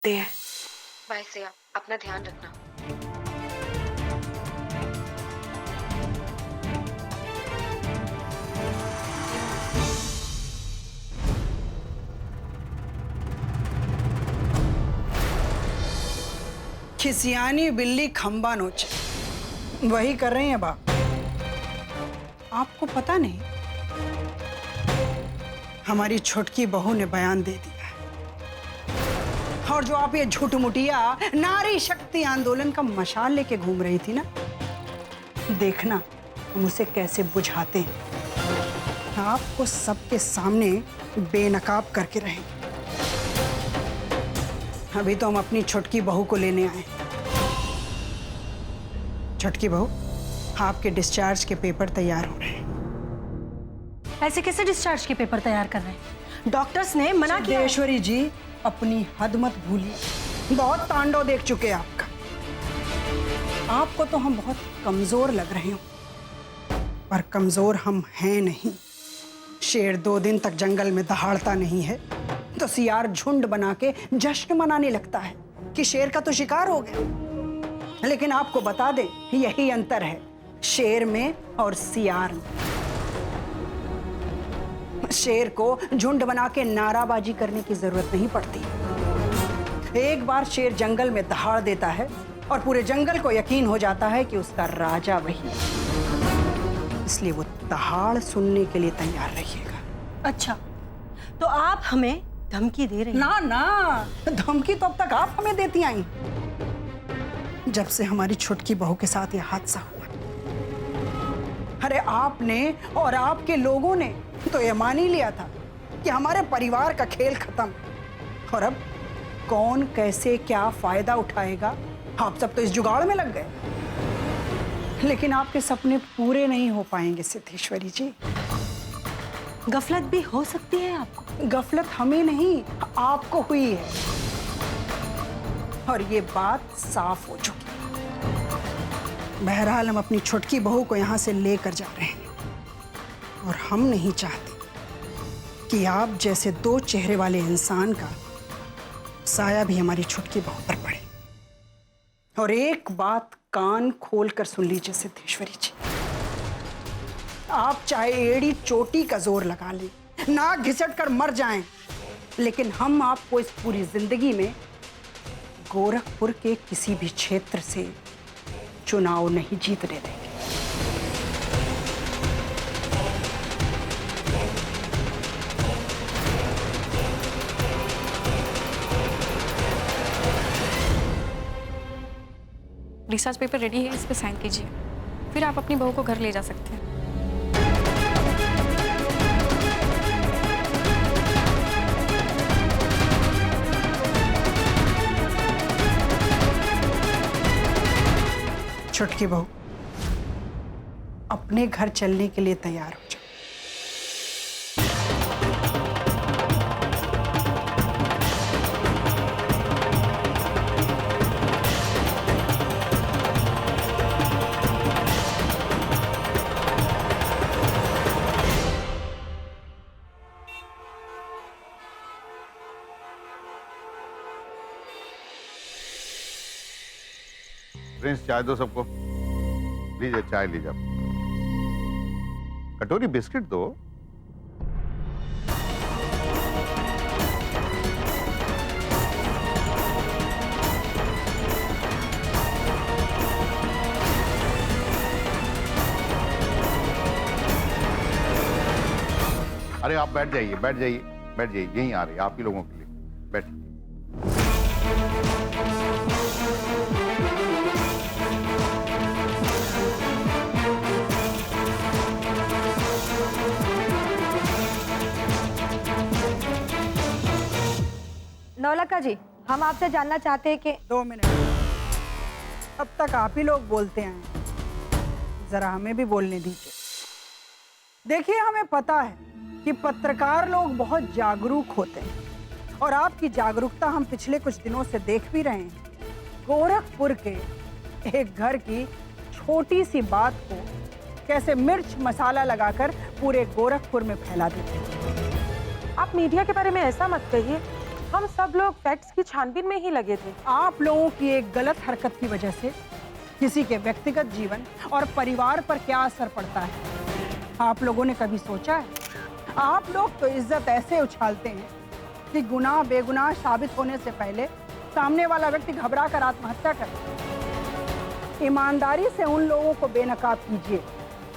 ते हैं। बाय सिया, अपना ध्यान रखना। खिसियानी बिल्ली खंबा नोचे, वही कर रही हैं बाप। आपको पता नहीं, हमारी छोटकी बहू ने बयान दे दिया है। और जो आप ये झूठमुटिया नारी शक्ति आंदोलन का मशाल लेके घूम रही थी ना, देखना हम उसे कैसे बुझाते हैं। आपको सबके सामने बेनकाब करके रहेंगे। अभी तो हम अपनी छोटकी बहू को लेने आए। छोटकी बहू, आपके डिस्चार्ज के पेपर तैयार हो रहे हैं। ऐसे कैसे डिस्चार्ज के पेपर तैयार कर रहे हैं? डॉक्टर्स ने मना किया है। सिद्धेश्वरी जी, अपनी हद मत भूलिए। बहुत तांडव देख चुके हैं आपका। आपको तो हम बहुत कमजोर लग रहे हो, पर कमजोर हम हैं नहीं। शेर 2 दिन तक जंगल में दहाड़ता नहीं है तो सियार झुंड बना के जश्न मनाने लगता है कि शेर का तो शिकार हो गया। लेकिन आपको बता दें, यही अंतर है शेर में और सियार में। शेर को झुंड बना के नाराबाजी करने की जरूरत नहीं पड़ती। एक बार शेर जंगल में दहाड़ देता है और पूरे जंगल को यकीन हो जाता है कि उसका राजा वही है। इसलिए वो दहाड़ सुनने के लिए तैयार रहिएगा। अच्छा, तो आप हमें धमकी दे रही हैं? ना ना, धमकी तो अब तक आप हमें देती आई, जब से हमारी छोटकी बहू के साथ यह हादसा हुआ। अरे आपने और आपके लोगों ने तो ये मान ही लिया था कि हमारे परिवार का खेल खत्म। और अब कौन कैसे क्या फायदा उठाएगा, आप सब तो इस जुगाड़ में लग गए। लेकिन आपके सपने पूरे नहीं हो पाएंगे सिद्धेश्वरी जी। गफलत भी हो सकती है आपको? गफलत हमें नहीं, आपको हुई है। और ये बात साफ हो चुकी है। बहरहाल हम अपनी छोटकी बहू को यहां से लेकर जा रहे हैं, और हम नहीं चाहते कि आप जैसे 2 चेहरे वाले इंसान का साया भी हमारी छोटकी बहू पर पड़े। और एक बात कान खोल कर सुन लीजिए सिद्धेश्वरी जी, आप चाहे एड़ी चोटी का जोर लगा लें, नाक घिसट कर मर जाएं, लेकिन हम आपको इस पूरी जिंदगी में गोरखपुर के किसी भी क्षेत्र से चुनाव नहीं जीतने देंगे। डिस्चार्ज पेपर रेडी है, इस पे साइन कीजिए, फिर आप अपनी बहू को घर ले जा सकते हैं। छोटकी बहू, अपने घर चलने के लिए तैयार हो जाओ। प्रिंस, चाय दो सबको। लीजिए चाय लीजिए। कटोरी बिस्किट दो। अरे आप बैठ जाइए, बैठ जाइए, बैठ जाइए, यहीं आ रही है आप ही लोगों के लिए। बैठ। नौलखा जी, हम आपसे जानना चाहते हैं कि 2 मिनट। अब तक आप ही लोग बोलते हैं, जरा हमें भी बोलने दीजिए। देखिए, हमें पता है कि पत्रकार लोग बहुत जागरूक होते हैं, और आपकी जागरूकता हम पिछले कुछ दिनों से देख भी रहे हैं। गोरखपुर के एक घर की छोटी सी बात को कैसे मिर्च मसाला लगाकर पूरे गोरखपुर में फैला देते हैं। आप मीडिया के बारे में ऐसा मत कहिए। हम सब लोग फैक्ट्स की छानबीन में ही लगे थे। आप लोगों की एक गलत हरकत की वजह से किसी के व्यक्तिगत जीवन और परिवार पर क्या असर पड़ता है, आप लोगों ने कभी सोचा है? आप लोग तो इज्जत ऐसे उछालते हैं कि गुनाह बेगुनाह साबित होने से पहले सामने वाला व्यक्ति घबरा कर आत्महत्या करे। ईमानदारी से उन लोगों को बेनकाब कीजिए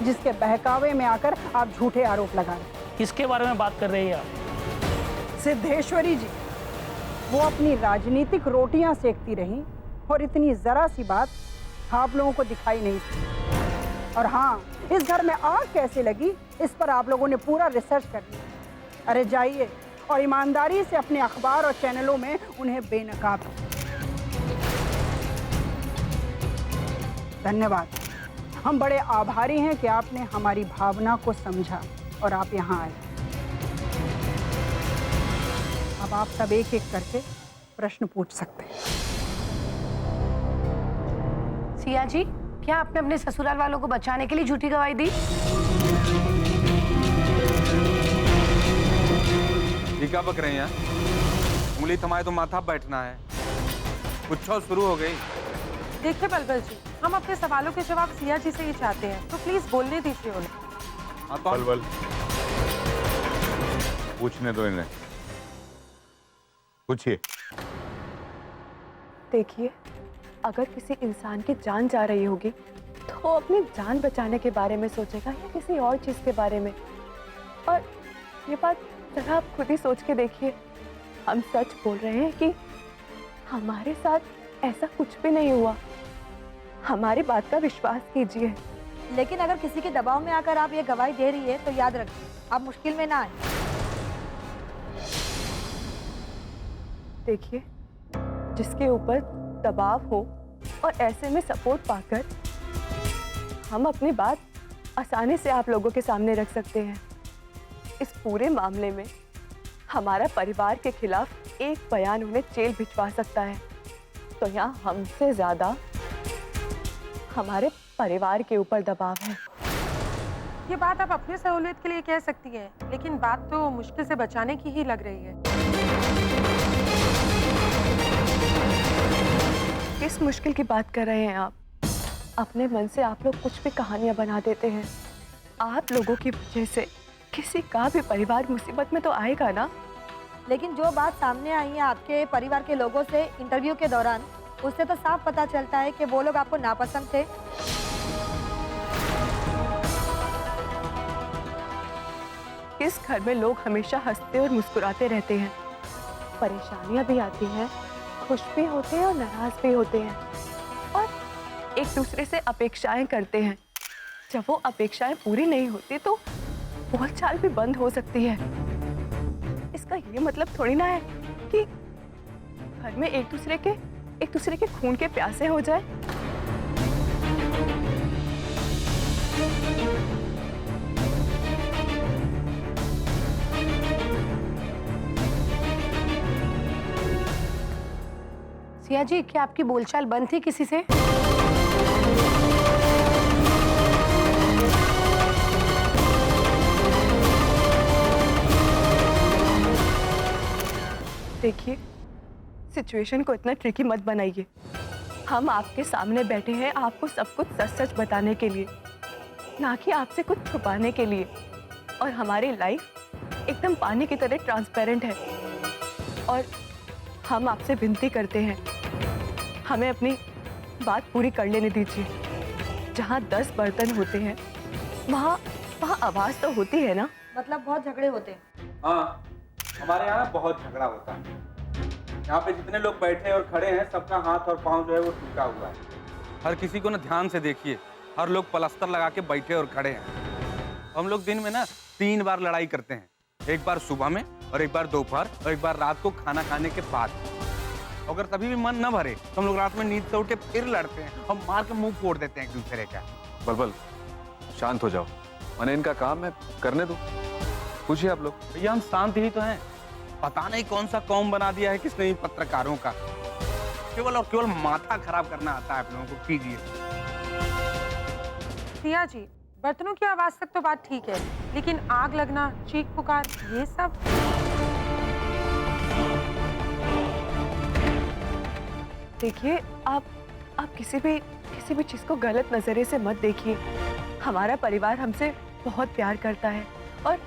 जिसके बहकावे में आकर आप झूठे आरोप लगा रहे हैं। किसके बारे में बात कर रही है आप? सिद्धेश्वरी जी, वो अपनी राजनीतिक रोटियां सेकती रहीं और इतनी जरा सी बात आप लोगों को दिखाई नहीं थी। और हाँ, इस घर में आग कैसे लगी इस पर आप लोगों ने पूरा रिसर्च कर लिया। अरे जाइए और ईमानदारी से अपने अखबार और चैनलों में उन्हें बेनकाब कीजिए। धन्यवाद। हम बड़े आभारी हैं कि आपने हमारी भावना को समझा और आप यहाँ आए। अब आप सब एक एक करके प्रश्न पूछ सकते हैं। सिया जी, क्या आपने अपने ससुराल वालों को बचाने के लिए झूठी गवाही दी? क्या बक रहे हैं? उंगली थमाए तो माथा बैठना है। कुछ शुरू हो गई। देखिए बलबल जी, हम अपने सवालों के जवाब सिया जी से ही चाहते हैं, तो प्लीज बोलने दीजिए उन्हें। हाँ तो बलबल, पूछने दो इन्हें। पूछिए। देखिए, अगर किसी इंसान की जान जा रही होगी तो वो अपनी जान बचाने के बारे में सोचेगा या किसी और चीज के बारे में। और ये बात जरा आप खुद ही सोच के देखिए, हम सच बोल रहे हैं कि हमारे साथ ऐसा कुछ भी नहीं हुआ। हमारी बात का विश्वास कीजिए। लेकिन अगर किसी के दबाव में आकर आप ये गवाही दे रही है तो याद रखिए, आप मुश्किल में ना आए। देखिए, जिसके ऊपर दबाव हो और ऐसे में सपोर्ट पाकर हम अपनी बात आसानी से आप लोगों के सामने रख सकते हैं। इस पूरे मामले में हमारा परिवार के खिलाफ एक बयान उन्हें जेल भिजवा सकता है, तो यहाँ हमसे ज्यादा हमारे परिवार के ऊपर दबाव है। ये बात आप अपनी सहूलियत के लिए कह सकती हैं, लेकिन बात तो मुश्किल से बचाने की ही लग रही है। किस मुश्किल की बात कर रहे हैं आप? अपने मन से आप लोग कुछ भी कहानियां बना देते हैं। आप लोगों की वजह से किसी का भी परिवार मुसीबत में तो आएगा ना। लेकिन जो बात सामने आई है आपके परिवार के लोगों से इंटरव्यू के दौरान, उससे तो साफ पता चलता है कि वो लोग आपको नापसंद थे। इस घर में लोग हमेशा हंसते और मुस्कुराते रहते हैं। परेशानियां भी आती हैं, खुश भी होते हैं और नाराज भी होते हैं, और एक दूसरे से अपेक्षाएं करते हैं। जब वो अपेक्षाएं पूरी नहीं होती तो बोलचाल भी बंद हो सकती है। इसका ये मतलब थोड़ी ना है कि घर में एक दूसरे के खून के प्यासे हो जाए। सिया जी, क्या आपकी बोलचाल बंद थी किसी से? देखिए, सिचुएशन को इतना ट्रिकी मत बनाइए। हम आपके सामने बैठे हैं आपको सब कुछ सच सच बताने के लिए, ना कि आपसे कुछ छुपाने के लिए। और हमारी लाइफ एकदम पानी की तरह ट्रांसपेरेंट है। और हम आपसे विनती करते हैं, हमें अपनी बात पूरी कर लेने दीजिए। जहाँ 10 बर्तन होते हैं वहाँ आवाज़ तो होती है ना। मतलब बहुत झगड़े होते हैं। हाँ, हमारे यहाँ बहुत झगड़ा होता है। यहाँ पे जितने लोग बैठे और खड़े हैं, सबका हाथ और पाँव जो है वो टूटा हुआ है। हर किसी को ना ध्यान से देखिए, हर लोग प्लास्टर लगा के बैठे और खड़े हैं। हम लोग दिन में ना 3 बार लड़ाई करते हैं, एक बार सुबह में और एक बार दोपहर और एक बार रात को खाना खाने के बाद। अगर तभी भी मन न भरे तो हम लोग रात में नींद से उठे फिर लड़ते हैं, हम मार के मुंह फोड़ देते हैं एक दूसरे का। बलबल, शांत हो जाओ। मैंने इनका काम है, करने दो। पूछिए आप लोग। भैया, हम शांत ही तो हैं। पता नहीं कौन सा कौम बना दिया है किसने इन पत्रकारों का। केवल और केवल माथा खराब करना आता है आप लोगों को। कीजिए। सिया जी, बर्तनों की आवाज तक तो बात ठीक है, लेकिन आग लगना, चीख पुकार, ये सब। देखिए, आप किसी भी चीज को गलत नजरिए से मत देखिए। हमारा परिवार हमसे बहुत प्यार करता है और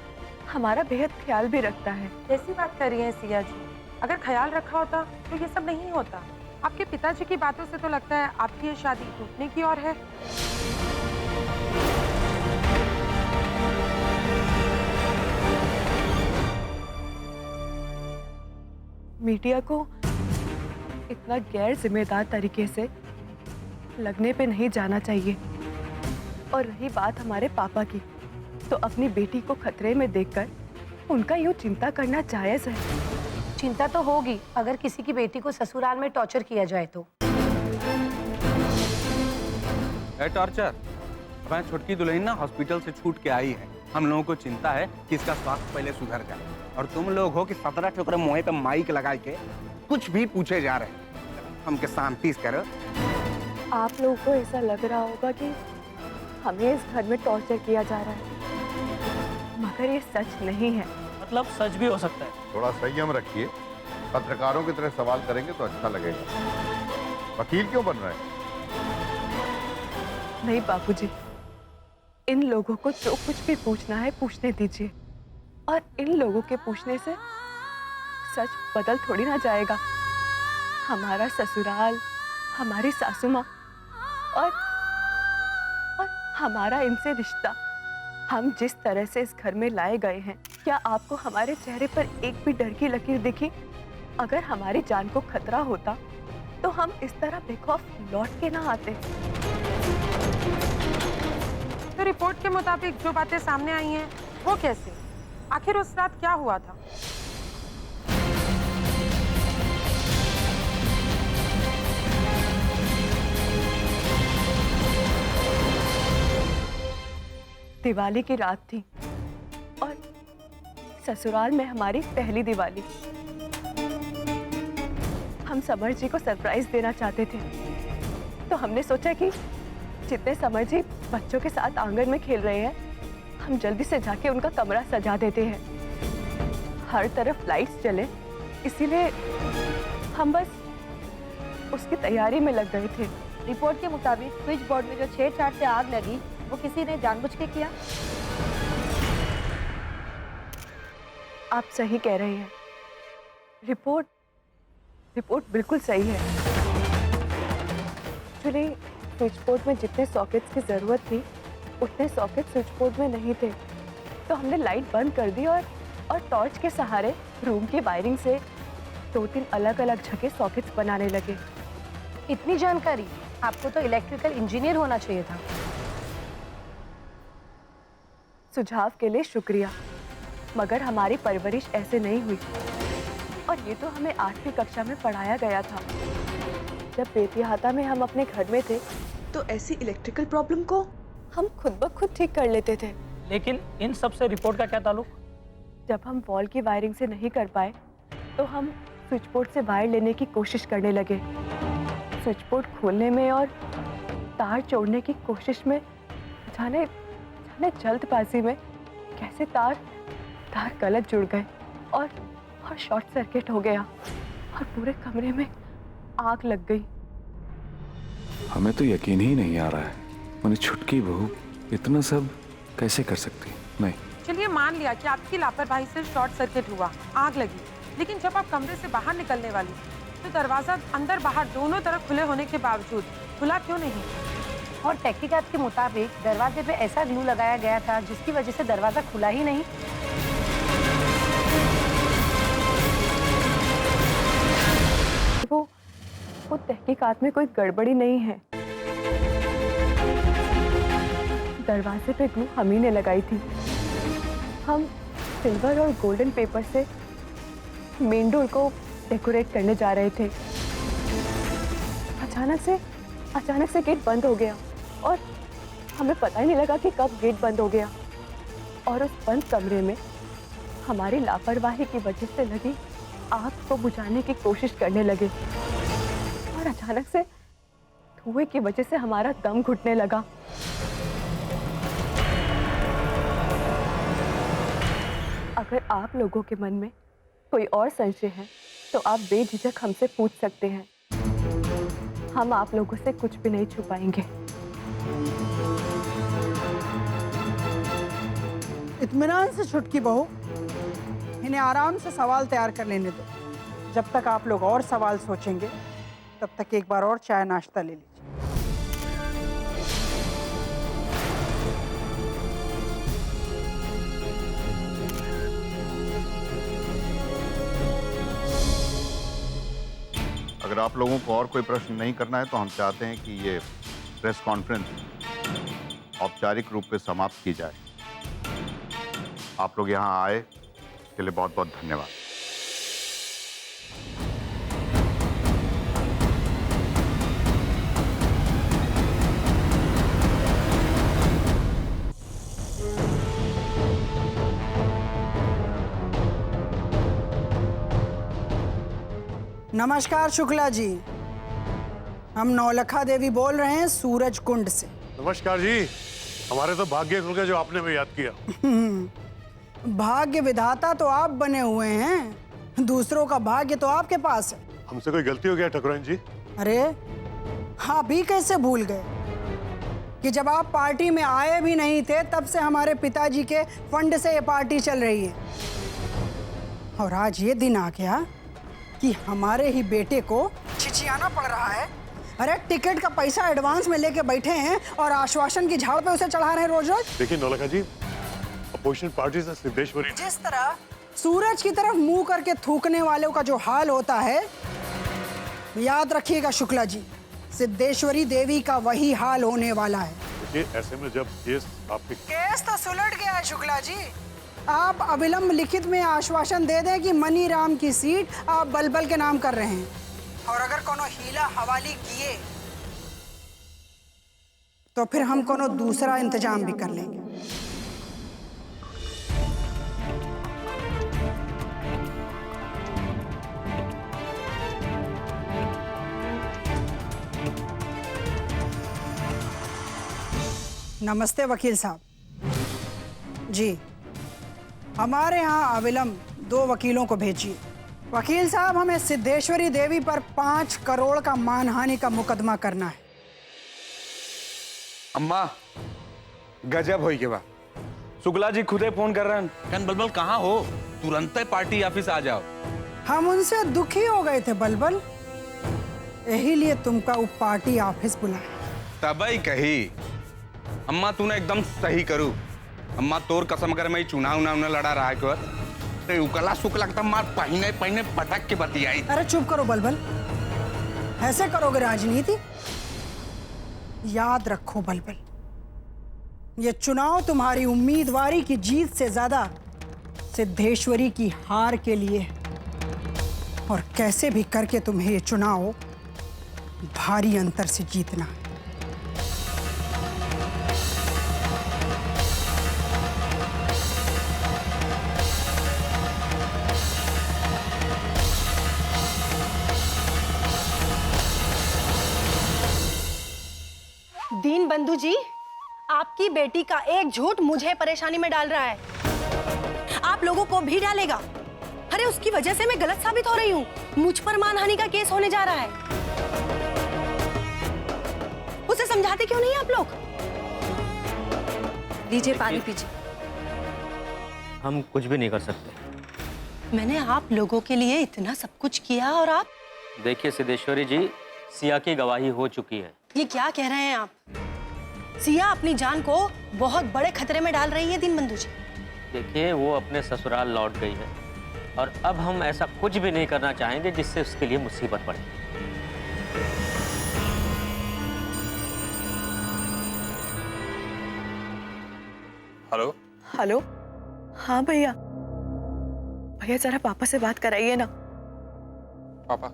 हमारा बेहद ख्याल भी रखता है। कैसी बात कर रही हैं सिया जी? अगर ख्याल रखा होता तो ये सब नहीं होता। आपके पिताजी की बातों से तो लगता है आपकी ये शादी टूटने की ओर है। मीडिया को इतना गैर जिम्मेदार तरीके से लगने पे नहीं जाना चाहिए। और रही बात हमारे पापा की, तो अपनी बेटी को खतरे में देखकर उनका यूं चिंता करना जायज है। चिंता तो होगी अगर किसी की बेटी को ससुराल में टॉर्चर किया जाए तो। टॉर्चर? हमारी छुटकी दुल्हन ना हॉस्पिटल से छूट के आई है। हम लोगों को चिंता है कि इसका स्वास्थ्य पहले सुधर जाए, और तुम लोग हो कि 17 ठोकरे मुंह पे माइक लगा के कुछ भी पूछे जा रहे हैं। हमके शांति से करो। आप लोगों को ऐसा लग रहा होगा कि हमें इस घर में टॉर्चर किया जा रहा है, मगर ये सच नहीं है। मतलब सच भी हो सकता है। थोड़ा संयम रखिए, पत्रकारों की तरह सवाल करेंगे तो अच्छा लगेगा। वकील क्यों बन रहे हैं? नहीं बाबूजी, इन लोगों को जो कुछ भी पूछना है पूछने दीजिए। और इन लोगों के पूछने से सच बदल थोड़ी ना जाएगा। हमारा ससुराल, हमारी सासू माँ और हमारा इनसे रिश्ता, हम जिस तरह से इस घर में लाए गए हैं, क्या आपको हमारे चेहरे पर एक भी डर की लकीर दिखी? अगर हमारी जान को खतरा होता तो हम इस तरह बेखौफ लौट के ना आते। तो रिपोर्ट के मुताबिक जो बातें सामने आई हैं वो कैसे? आखिर उस रात क्या हुआ था? दिवाली की रात थी और ससुराल में हमारी पहली दिवाली। हम समर जी को सरप्राइज देना चाहते थे, तो हमने सोचा कि जितने समर जी बच्चों के साथ आंगन में खेल रहे हैं, हम जल्दी से जाके उनका कमरा सजा देते हैं। हर तरफ लाइट्स जले, इसीलिए हम बस उसकी तैयारी में लग गए थे। रिपोर्ट के मुताबिक स्विच बोर्ड में जो छेड़छाड़ से आग लगी वो किसी ने जानबूझ के किया? आप सही कह रहे हैं। रिपोर्ट बिल्कुल सही है। एक्चुअली स्विच बोर्ड में जितने सॉकेट्स की जरूरत थी उतने सॉकेट स्विच बोर्ड में नहीं थे, तो हमने लाइट बंद कर दी और टॉर्च के सहारे रूम की वायरिंग से 2-3 अलग अलग जगह सॉकेट्स बनाने लगे। इतनी जानकारी? आपको तो इलेक्ट्रिकल इंजीनियर होना चाहिए था। सुझाव के लिए शुक्रिया, मगर हमारी परवरिश ऐसे नहीं हुई। और ये तो हमें 8वीं कक्षा में पढ़ाया गया था। जब बेतिहाता में हम अपने घर में थे तो ऐसी इलेक्ट्रिकल प्रॉब्लम को हम खुद ब खुद ठीक कर लेते थे। लेकिन इन सब से रिपोर्ट का क्या ताल्लुक? जब हम वॉल की वायरिंग से नहीं कर पाए तो हम स्विच बोर्ड से वायर लेने की कोशिश करने लगे। स्विच बोर्ड खोलने में और तार जोड़ने की कोशिश में जाने जल्दबाजी में कैसे तार गलत जुड़ गए और शॉर्ट सर्किट हो गया और पूरे कमरे में आग लग गई। हमें तो यकीन ही नहीं आ रहा है, मेरी छुटकी बहू इतना सब कैसे कर सकती? नहीं। चलिए मान लिया कि आपकी लापरवाही से शॉर्ट सर्किट हुआ, आग लगी, लेकिन जब आप कमरे से बाहर निकलने वाली तो दरवाजा अंदर बाहर दोनों तरफ खुले होने के बावजूद खुला क्यों नहीं? और तहकीकात के मुताबिक दरवाजे पे ऐसा ग्लू लगाया गया था जिसकी वजह से दरवाजा खुला ही नहीं। वो तहकीकात में कोई गड़बड़ी नहीं है। दरवाजे पे ग्लू हम ही ने लगाई थी। हम सिल्वर और गोल्डन पेपर से मेन डोर को डेकोरेट करने जा रहे थे। अचानक से गेट बंद हो गया और हमें पता ही नहीं लगा कि कब गेट बंद हो गया। और उस बंद कमरे में हमारी लापरवाही की वजह से लगी आग को बुझाने की कोशिश करने लगे और अचानक से धुएं की वजह से हमारा दम घुटने लगा। अगर आप लोगों के मन में कोई और संशय है तो आप बेझिझक हमसे पूछ सकते हैं। हम आप लोगों से कुछ भी नहीं छुपाएंगे। इत्मीनान से छुटकी बहू, इन्हें आराम से सवाल तैयार कर लेने दो। जब तक आप लोग और सवाल सोचेंगे तब तक एक बार और चाय नाश्ता ले लीजिए। अगर आप लोगों को और कोई प्रश्न नहीं करना है तो हम चाहते हैं कि ये प्रेस कॉन्फ्रेंस औपचारिक रूप में समाप्त की जाए। आप लोग यहाँ आए इसके लिए बहुत बहुत धन्यवाद। नमस्कार शुक्ला जी, हम नौलखा देवी बोल रहे हैं सूरज कुंड से। नमस्कार जी, हमारे तो भाग्य खुल गया जो आपने भी याद किया। भाग्य विधाता तो आप बने हुए हैं, दूसरों का भाग्य तो आपके पास है। हमसे कोई गलती हो गया ठकुराइन जी? अरे आप भी कैसे भूल गए कि जब आप पार्टी में आए भी नहीं थे तब से हमारे पिताजी के फंड से ये पार्टी चल रही है। और आज ये दिन आ गया कि हमारे ही बेटे को छिछियाना पड़ रहा है। अरे टिकट का पैसा एडवांस में लेके बैठे हैं और आश्वासन की झाड़ पे उसे चढ़ा रहे हैं रोज रोज। देखिए नौलखा जी, अपोजिशन पार्टी से सिद्धेश्वरी, जिस तरह सूरज की तरफ मुंह करके थूकने वालों का जो हाल होता है, याद रखिएगा शुक्ला जी, सिद्धेश्वरी देवी का वही हाल होने वाला है। देखिए ऐसे में जब केस आपके केस तो सुलट गया है शुक्ला जी। आप अविलंब लिखित में आश्वासन दे दें कि मनी राम की सीट आप बलबल के नाम कर रहे हैं, और अगर कोनो हीला हवाली किए तो फिर हम कोनो दूसरा इंतजाम भी कर लेंगे। नमस्ते वकील साहब जी, हमारे यहाँ अविलंब 2 वकीलों को भेजिए। वकील साहब, हमें सिद्धेश्वरी देवी पर 5 करोड़ का मानहानि का मुकदमा करना है। अम्मा गजब होई के बा, शुक्ला जी खुदे फोन कर रहे हैं। कन बलबल कहाँ हो? तुरंत पार्टी ऑफिस आ जाओ। हम उनसे दुखी हो गए थे बलबल, यही लिए तुमका वो पार्टी ऑफिस बुलाया। तबई कही अम्मा तूने एकदम सही करू। अम्मा तोर कसम कर मैं चुनाव न लड़ा रहा है कर ते उकला सुक लगता मार पहने पहने पटक के बतियाई। अरे चुप करो बलबल, ऐसे करोगे राजनीति? याद रखो बलबल, ये चुनाव तुम्हारी उम्मीदवारी की जीत से ज्यादा सिद्धेश्वरी की हार के लिए है, और कैसे भी करके तुम्हें ये चुनाव भारी अंतर से जीतना है। दीन बंधु जी, आपकी बेटी का एक झूठ मुझे परेशानी में डाल रहा है, आप लोगों को भी डालेगा। अरे उसकी वजह से मैं गलत साबित हो रही हूँ, मुझ पर मानहानि का केस होने जा रहा है। उसे समझाते क्यों नहीं आप लोग? लीजिए पानी पीजिए। हम कुछ भी नहीं कर सकते। मैंने आप लोगों के लिए इतना सब कुछ किया और आप? देखिए सिद्धेश्वरी जी, सिया की गवाही हो चुकी है। ये क्या कह रहे हैं आप? सिया अपनी जान को बहुत बड़े खतरे में डाल रही है दीन बंधु जी। देखिए वो अपने ससुराल लौट गई है और अब हम ऐसा कुछ भी नहीं करना चाहेंगे जिससे उसके लिए मुसीबत पड़े। हेलो हेलो, हाँ भैया, भैया जरा पापा से बात कराइए ना। पापा,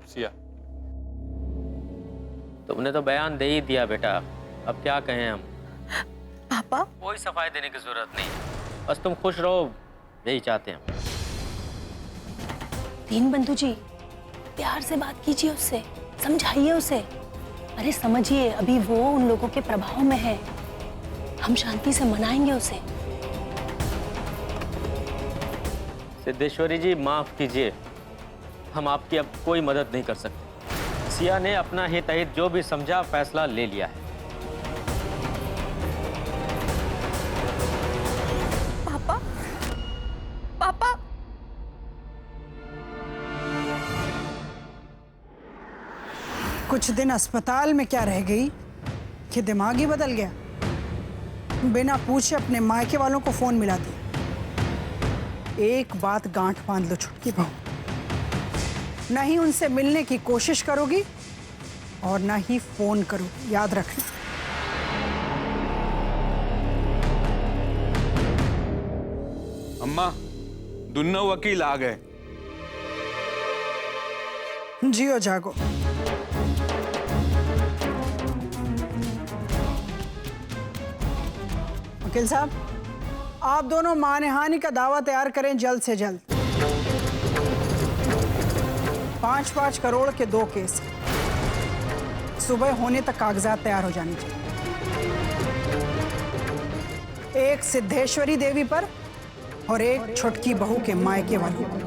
सिया, तुमने तो बयान दे ही दिया बेटा, अब क्या कहें हम। पापा कोई सफाई देने की जरूरत नहीं, बस तुम खुश रहो, यही चाहते हैं। दीन बंधु जी, प्यार से बात कीजिए उससे, समझाइए उसे। अरे समझिए, अभी वो उन लोगों के प्रभाव में है, हम शांति से मनाएंगे उसे। सिद्धेश्वरी जी माफ कीजिए, हम आपकी अब कोई मदद नहीं कर सकते। सिया ने अपना हित अहित जो भी समझा फैसला ले लिया है। पापा, पापा, कुछ दिन अस्पताल में क्या रह गई कि दिमाग ही बदल गया। बिना पूछे अपने मायके वालों को फोन मिला दिया। एक बात गांठ बांध लो छुटकी बहू, न ही उनसे मिलने की कोशिश करोगी और न ही फोन करोगी, याद रखना। अम्मा, दुन्नो वकील आ गए। जियो जागो। वकील साहब, आप दोनों मानहानि का दावा तैयार करें जल्द से जल्द। 5-5 करोड़ के 2 केस, सुबह होने तक कागजात तैयार हो जाने चाहिए। एक सिद्धेश्वरी देवी पर और एक छुटकी बहू के मायके वालों पर।